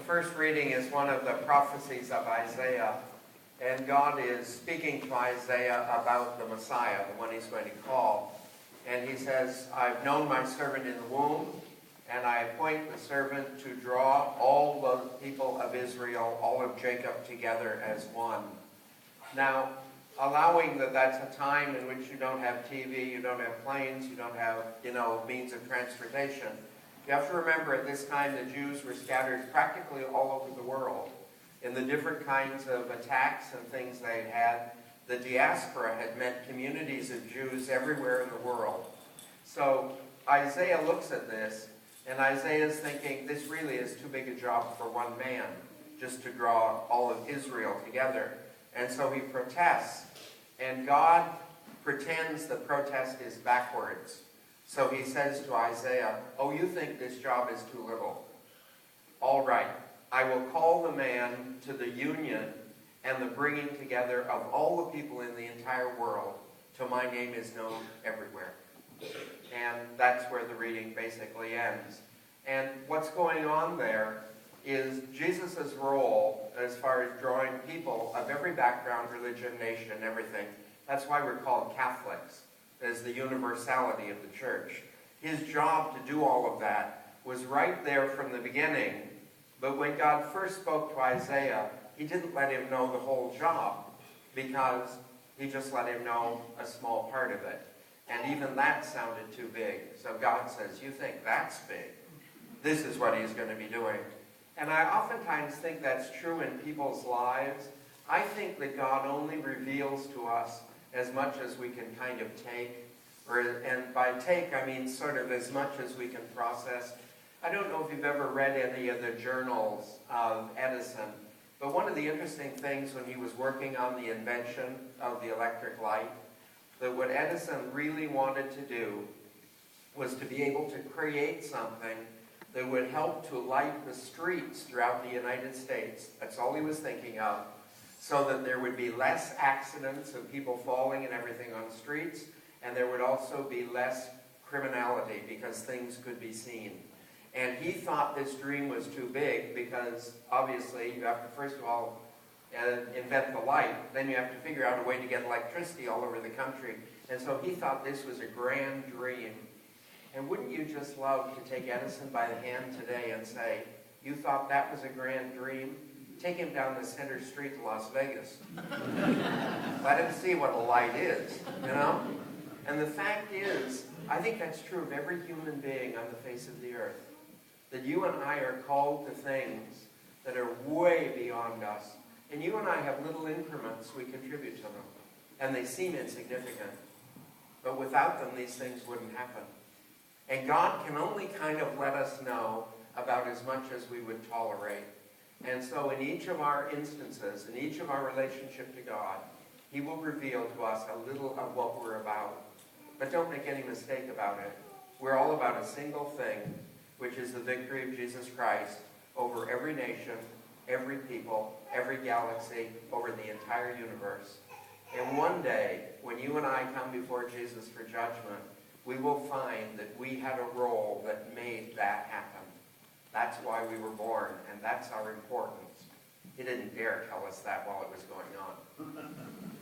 first reading is one of the prophecies of Isaiah, and God is speaking to Isaiah about the Messiah, the one he's going to call. And he says, I've known my servant in the womb, and I appoint the servant to draw all the people of Israel, all of Jacob together as one. Now, allowing that that's a time in which you don't have TV, you don't have planes, you don't have, means of transportation. You have to remember at this time the Jews were scattered practically all over the world in the different kinds of attacks and things they had. The diaspora had meant communities of Jews everywhere in the world. So Isaiah looks at this, and Isaiah is thinking, this really is too big a job for one man, just to draw all of Israel together. And so he protests, and God pretends the protest is backwards. So he says to Isaiah, oh, you think this job is too little? All right, I will call the man to the union and the bringing together of all the people in the entire world till my name is known everywhere. And that's where the reading basically ends. And what's going on there is Jesus' role as far as drawing people of every background, religion, nation, everything. That's why we're called Catholics, as the universality of the church. His job to do all of that was right there from the beginning. But when God first spoke to Isaiah, he didn't let him know the whole job, because he just let him know a small part of it. And even that sounded too big. So God says, you think that's big? This is what he's going to be doing. And I oftentimes think that's true in people's lives. I think that God only reveals to us as much as we can kind of take. And by take, I mean sort of as much as we can process. I don't know if you've ever read any of the journals of Edison, but one of the interesting things when he was working on the invention of the electric light, that what Edison really wanted to do was to be able to create something that would help to light the streets throughout the United States. That's all he was thinking of, so that there would be less accidents of people falling and everything on the streets, and there would also be less criminality because things could be seen. And he thought this dream was too big because obviously you have to first of all invent the light, then you have to figure out a way to get electricity all over the country. And so he thought this was a grand dream. And wouldn't you just love to take Edison by the hand today and say, you thought that was a grand dream? Take him down the center street to Las Vegas. Let him see what a light is, And the fact is, I think that's true of every human being on the face of the earth. That you and I are called to things that are way beyond us. And you and I have little increments we contribute to them. And they seem insignificant. But without them, these things wouldn't happen. And God can only kind of let us know about as much as we would tolerate. And so in each of our instances, in each of our relationship to God, he will reveal to us a little of what we're about. But don't make any mistake about it. We're all about a single thing, which is the victory of Jesus Christ over every nation, every people, every galaxy, over the entire universe. And one day, when you and I come before Jesus for judgment, we will find that we had a role that made that happen. That's why we were born, and that's our importance. He didn't dare tell us that while it was going on.